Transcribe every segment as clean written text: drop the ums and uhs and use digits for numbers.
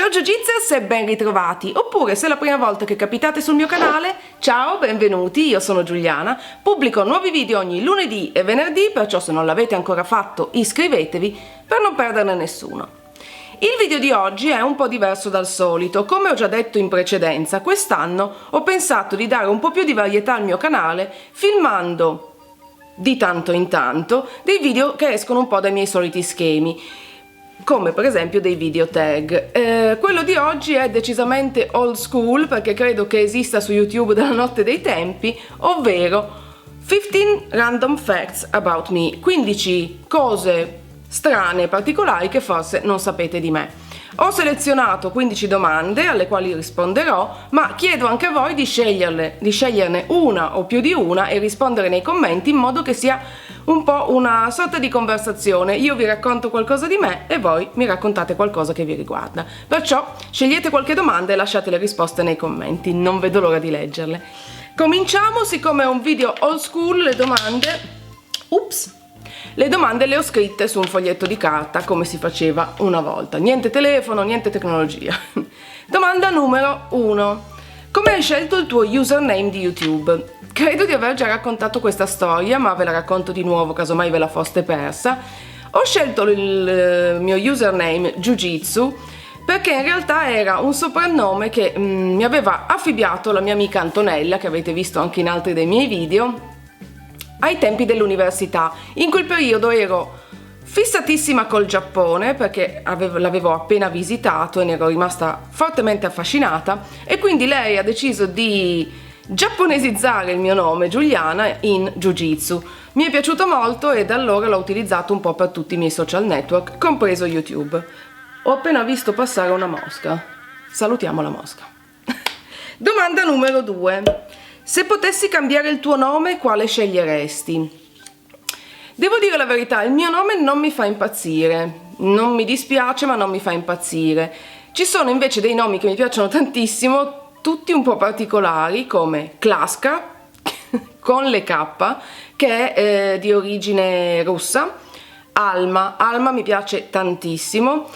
Ciao Jiu-Jitsers e ben ritrovati, oppure se è la prima volta che capitate sul mio canale, ciao, benvenuti, io sono Giuliana, pubblico nuovi video ogni lunedì e venerdì, perciò se non l'avete ancora fatto iscrivetevi per non perderne nessuno. Il video di oggi è un po' diverso dal solito, come ho già detto in precedenza, quest'anno ho pensato di dare un po' più di varietà al mio canale filmando di tanto in tanto dei video che escono un po' dai miei soliti schemi, come per esempio dei video tag. Quello di oggi è decisamente old school perché credo che esista su YouTube dalla notte dei tempi, ovvero 15 random facts about me, 15 cose strane e particolari che forse non sapete di me. Ho selezionato 15 domande alle quali risponderò, ma chiedo anche a voi di sceglierne una o più di una e rispondere nei commenti in modo che sia un po' una sorta di conversazione. Io vi racconto qualcosa di me e voi mi raccontate qualcosa che vi riguarda. Perciò scegliete qualche domanda e lasciate le risposte nei commenti, non vedo l'ora di leggerle. Cominciamo, siccome è un video old school, le domande le ho scritte su un foglietto di carta come si faceva una volta. Niente telefono, niente tecnologia. Domanda numero 1. Come hai scelto il tuo username di YouTube? Credo di aver già raccontato questa storia, ma ve la racconto di nuovo casomai ve la foste persa. Ho scelto il mio username Jiu-Jitsu perché in realtà era un soprannome che mi aveva affibbiato la mia amica Antonella, che avete visto anche in altri dei miei video, ai tempi dell'università. In quel periodo ero fissatissima col Giappone perché l'avevo appena visitato e ne ero rimasta fortemente affascinata, e quindi lei ha deciso di giapponesizzare il mio nome Giuliana in Jiu-Jitsu. Mi è piaciuto molto e da allora l'ho utilizzato un po' per tutti i miei social network, compreso YouTube. Ho appena visto passare una mosca. Salutiamo la mosca. Domanda numero 2. Se potessi cambiare il tuo nome, quale sceglieresti? Devo dire la verità, il mio nome non mi fa impazzire. Non mi dispiace, ma non mi fa impazzire. Ci sono invece dei nomi che mi piacciono tantissimo, tutti un po' particolari, come Klaska, con le K, che è di origine russa, Alma mi piace tantissimo,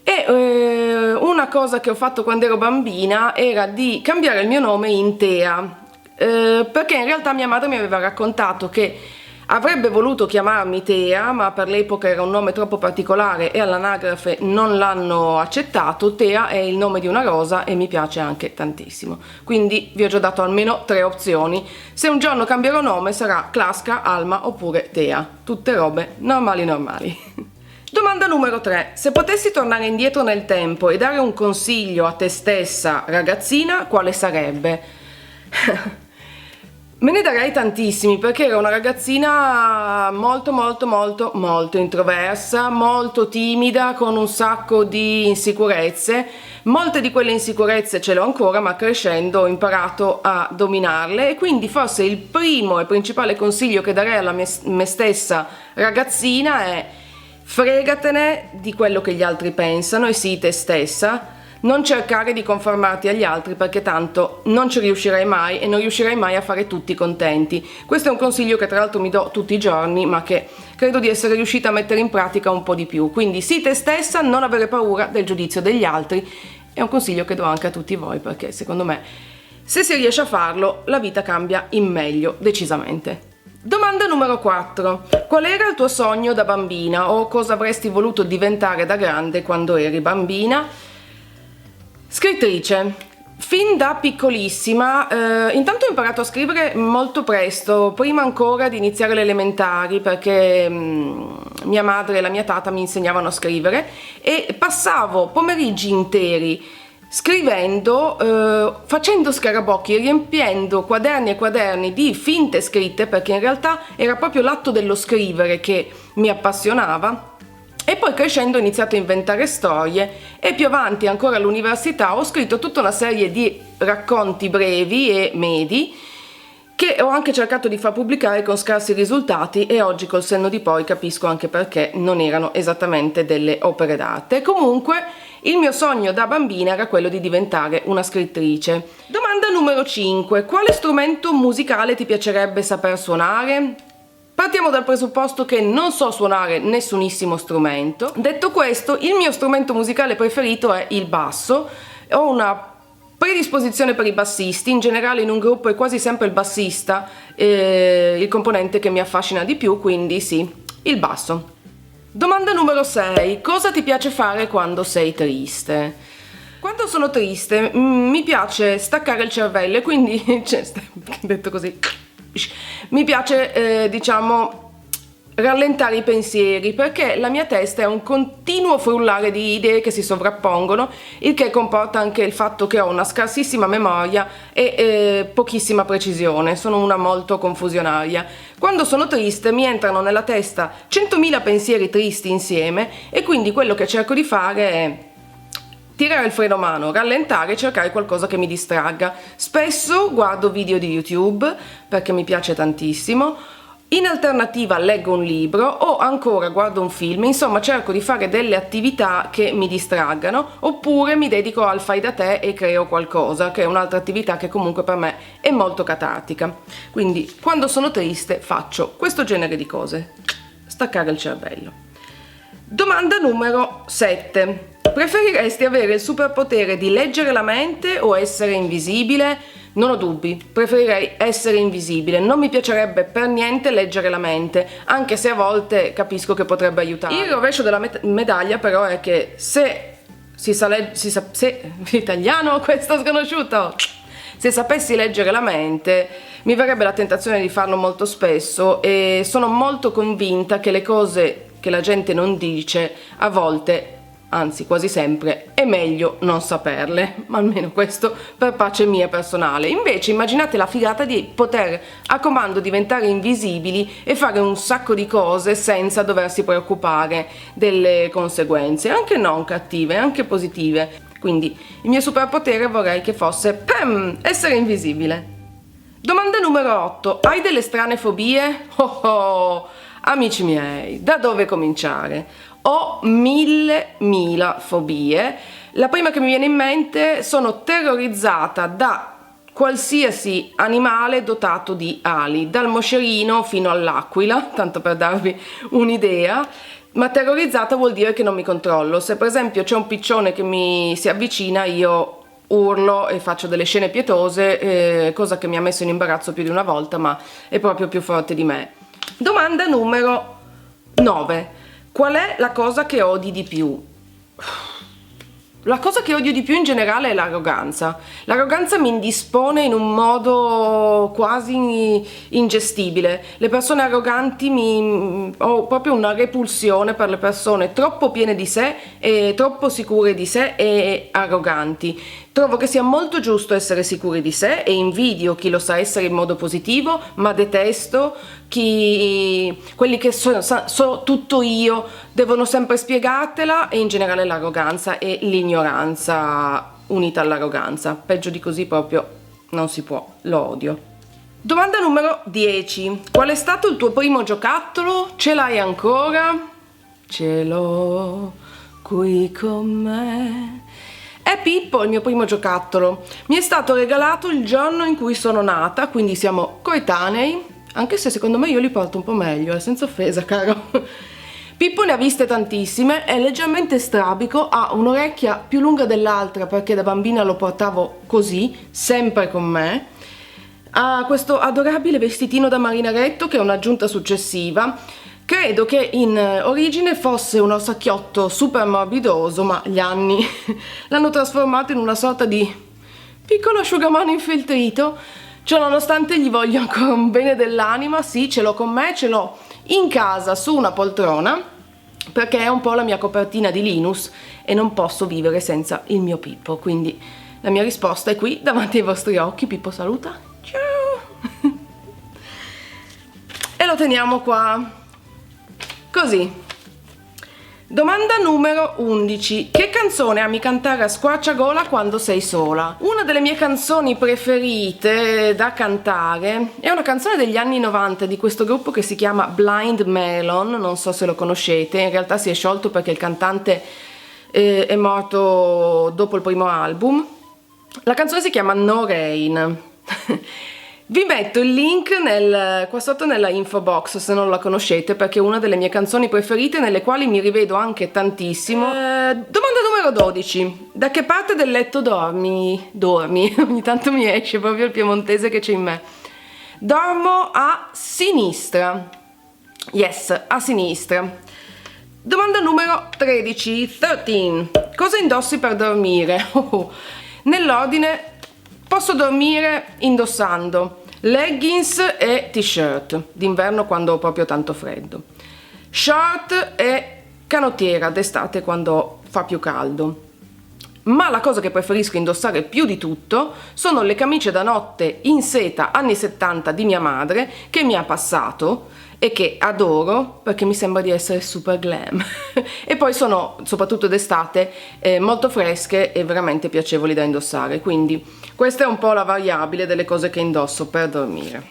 e una cosa che ho fatto quando ero bambina era di cambiare il mio nome in Tea, perché in realtà mia madre mi aveva raccontato che avrebbe voluto chiamarmi Tea, ma per l'epoca era un nome troppo particolare e all'anagrafe non l'hanno accettato. Tea è il nome di una rosa e mi piace anche tantissimo, quindi vi ho già dato almeno 3 opzioni. Se un giorno cambierò nome sarà Klaska, Alma oppure Tea, tutte robe normali. Domanda numero 3. Se potessi tornare indietro nel tempo e dare un consiglio a te stessa ragazzina, quale sarebbe? Me ne darei tantissimi perché ero una ragazzina molto introversa, molto timida, con un sacco di insicurezze. Molte di quelle insicurezze ce l'ho ancora, ma crescendo ho imparato a dominarle, e quindi forse il primo e principale consiglio che darei alla me stessa ragazzina è: fregatene di quello che gli altri pensano e sii te stessa. Non cercare di conformarti agli altri perché tanto non ci riuscirai mai e non riuscirai mai a fare tutti contenti. Questo è un consiglio che tra l'altro mi do tutti i giorni, ma che credo di essere riuscita a mettere in pratica un po' di più. Quindi sii te stessa, non avere paura del giudizio degli altri. È un consiglio che do anche a tutti voi perché secondo me, se si riesce a farlo, la vita cambia in meglio, decisamente. Domanda numero 4. Qual era il tuo sogno da bambina o cosa avresti voluto diventare da grande quando eri bambina? Scrittrice. Fin da piccolissima, intanto ho imparato a scrivere molto presto, prima ancora di iniziare le elementari, perché mia madre e la mia tata mi insegnavano a scrivere e passavo pomeriggi interi scrivendo, facendo scarabocchi, riempiendo quaderni e quaderni di finte scritte, perché in realtà era proprio l'atto dello scrivere che mi appassionava. E poi crescendo ho iniziato a inventare storie e più avanti, ancora all'università, ho scritto tutta una serie di racconti brevi e medi che ho anche cercato di far pubblicare con scarsi risultati, e oggi col senno di poi capisco anche perché non erano esattamente delle opere d'arte. Comunque il mio sogno da bambina era quello di diventare una scrittrice. Domanda numero 5. Quale strumento musicale ti piacerebbe saper suonare? Partiamo dal presupposto che non so suonare nessunissimo strumento. Detto questo, il mio strumento musicale preferito è il basso. Ho una predisposizione per i bassisti, in generale in un gruppo è quasi sempre il bassista il componente che mi affascina di più, quindi sì, il basso. Domanda numero 6. Cosa ti piace fare quando sei triste? Quando sono triste mi piace staccare il cervello e quindi, detto così, mi piace diciamo rallentare i pensieri, perché la mia testa è un continuo frullare di idee che si sovrappongono, il che comporta anche il fatto che ho una scarsissima memoria e pochissima precisione, sono una molto confusionaria. Quando sono triste mi entrano nella testa 100.000 pensieri tristi insieme e quindi quello che cerco di fare è tirare il freno a mano, rallentare e cercare qualcosa che mi distragga. Spesso guardo video di YouTube perché mi piace tantissimo. In alternativa leggo un libro o ancora guardo un film, insomma cerco di fare delle attività che mi distraggano, oppure mi dedico al fai da te e creo qualcosa, che è un'altra attività che comunque per me è molto catartica. Quindi quando sono triste faccio questo genere di cose, staccare il cervello. Domanda numero 7. Preferiresti avere il superpotere di leggere la mente o essere invisibile? Non ho dubbi, preferirei essere invisibile, non mi piacerebbe per niente leggere la mente, anche se a volte capisco che potrebbe aiutare. Il rovescio della medaglia però è che se italiano questo sconosciuto, se sapessi leggere la mente mi verrebbe la tentazione di farlo molto spesso e sono molto convinta che le cose che la gente non dice a volte, anzi quasi sempre, è meglio non saperle, ma almeno questo per pace mia personale. Invece immaginate la figata di poter a comando diventare invisibili e fare un sacco di cose senza doversi preoccupare delle conseguenze, anche non cattive, anche positive. Quindi il mio superpotere vorrei che fosse essere invisibile. Domanda numero 8. Hai delle strane fobie? Oh, amici miei, da dove cominciare? Ho mille fobie. La prima che mi viene in mente: sono terrorizzata da qualsiasi animale dotato di ali, dal moscerino fino all'aquila, tanto per darvi un'idea. Ma terrorizzata vuol dire che non mi controllo. Se per esempio c'è un piccione che mi si avvicina, io urlo e faccio delle scene pietose, cosa che mi ha messo in imbarazzo più di una volta, ma è proprio più forte di me. Domanda numero 9. Qual è la cosa che odi di più? La cosa che odio di più in generale è l'arroganza. L'arroganza mi indispone in un modo quasi ingestibile. Le persone arroganti ho proprio una repulsione per le persone troppo piene di sé e troppo sicure di sé e arroganti. Trovo che sia molto giusto essere sicuri di sé e invidio chi lo sa essere in modo positivo, ma detesto quelli che so tutto io, devono sempre spiegartela, e in generale l'arroganza e l'ignoranza unita all'arroganza. Peggio di così proprio non si può, lo odio. Domanda numero 10. Qual è stato il tuo primo giocattolo? Ce l'hai ancora? Ce l'ho qui con me. È Pippo il mio primo giocattolo. Mi è stato regalato il giorno in cui sono nata, quindi siamo coetanei, anche se secondo me io li porto un po' meglio, senza offesa, caro. Pippo ne ha viste tantissime, è leggermente strabico, ha un'orecchia più lunga dell'altra perché da bambina lo portavo così, sempre con me. Ha questo adorabile vestitino da marinaretto che è un'aggiunta successiva. Credo che in origine fosse un orsacchiotto super morbidoso, ma gli anni l'hanno trasformato in una sorta di piccolo asciugamano infiltrito. Ciononostante gli voglio ancora un bene dell'anima, sì, ce l'ho con me, ce l'ho in casa su una poltrona, perché è un po' la mia copertina di Linus e non posso vivere senza il mio Pippo, quindi la mia risposta è qui davanti ai vostri occhi. Pippo saluta, ciao! E lo teniamo qua. Così. Domanda numero 11. Che canzone ami cantare a squarciagola quando sei sola? Una delle mie canzoni preferite da cantare è una canzone degli anni 90 di questo gruppo che si chiama Blind Melon, non so se lo conoscete, in realtà si è sciolto perché il cantante è morto dopo il primo album. La canzone si chiama No Rain. Vi metto il link qua sotto nella info box se non la conoscete, perché è una delle mie canzoni preferite nelle quali mi rivedo anche tantissimo. Domanda numero 12. Da che parte del letto dormi? Dormi? Ogni tanto mi esce proprio il piemontese che c'è in me. Dormo a sinistra. Yes, a sinistra. Domanda numero 13. Cosa indossi per dormire? Nell'ordine. Posso dormire indossando leggings e t-shirt, d'inverno quando ho proprio tanto freddo, short e canottiera d'estate quando fa più caldo. Ma la cosa che preferisco indossare più di tutto sono le camicie da notte in seta anni 70 di mia madre, che mi ha passato e che adoro perché mi sembra di essere super glam. E poi sono, soprattutto d'estate, molto fresche e veramente piacevoli da indossare, quindi questa è un po' la variabile delle cose che indosso per dormire.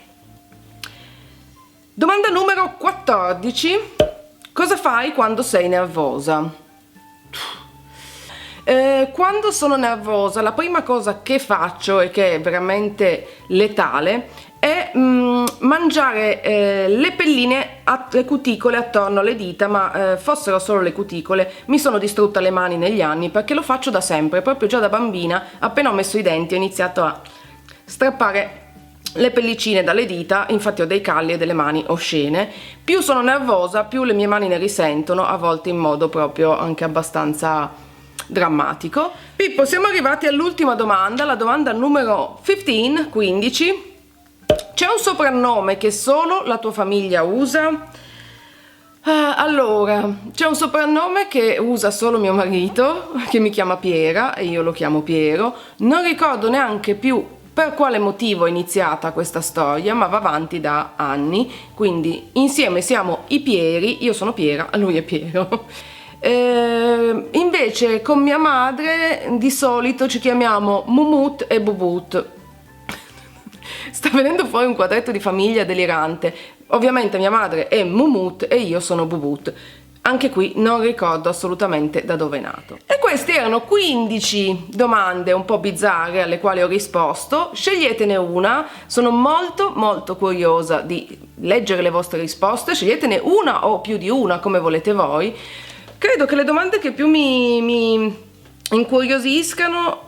Domanda numero 14. Cosa fai quando sei nervosa? Quando sono nervosa, la prima cosa che faccio, e che è veramente letale, è mangiare le pelline, le cuticole attorno alle dita, ma fossero solo le cuticole. Mi sono distrutta le mani negli anni perché lo faccio da sempre, proprio già da bambina. Appena ho messo i denti ho iniziato a strappare le pellicine dalle dita, infatti ho dei calli e delle mani oscene. Più sono nervosa, più le mie mani ne risentono, a volte in modo proprio anche abbastanza drammatico. Pippo, siamo arrivati all'ultima domanda, la domanda numero 15. C'è un soprannome che solo la tua famiglia usa? Allora, c'è un soprannome che usa solo mio marito, che mi chiama Piera e io lo chiamo Piero. Non ricordo neanche più per quale motivo è iniziata questa storia, ma va avanti da anni, quindi insieme siamo i Pieri, io sono Piera, lui è Piero. Invece con mia madre di solito ci chiamiamo Mumut e Bubut. Sta venendo fuori un quadretto di famiglia delirante. Ovviamente mia madre è Mumut e io sono Bubut. Anche qui non ricordo assolutamente da dove è nato. E queste erano 15 domande un po' bizzarre alle quali ho risposto. Sceglietene una, sono molto curiosa di leggere le vostre risposte. Sceglietene una o più di una, come volete voi. Credo che le domande che più mi incuriosiscano,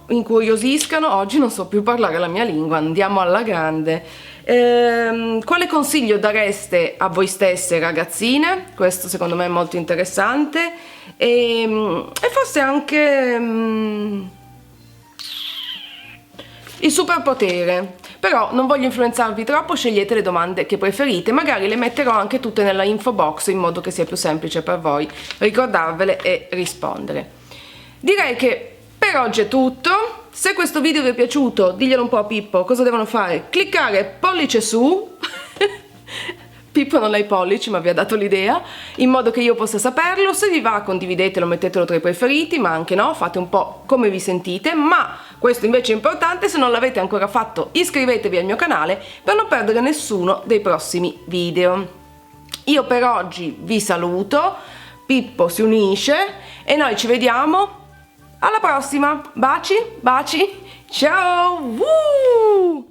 oggi non so più parlare la mia lingua, andiamo alla grande. Quale consiglio dareste a voi stesse ragazzine? Questo secondo me è molto interessante e forse anche il superpotere. Però non voglio influenzarvi troppo, scegliete le domande che preferite, magari le metterò anche tutte nella info box in modo che sia più semplice per voi ricordarvele e rispondere. Direi che per oggi è tutto. Se questo video vi è piaciuto, diglielo un po' a Pippo cosa devono fare. Cliccare pollice su. Pippo non ha i pollici, ma vi ha dato l'idea, in modo che io possa saperlo. Se vi va, condividetelo, mettetelo tra i preferiti, ma anche no, fate un po' come vi sentite. Ma questo invece è importante: se non l'avete ancora fatto, iscrivetevi al mio canale per non perdere nessuno dei prossimi video. Io per oggi vi saluto, Pippo si unisce e noi ci vediamo alla prossima. Baci, baci, ciao!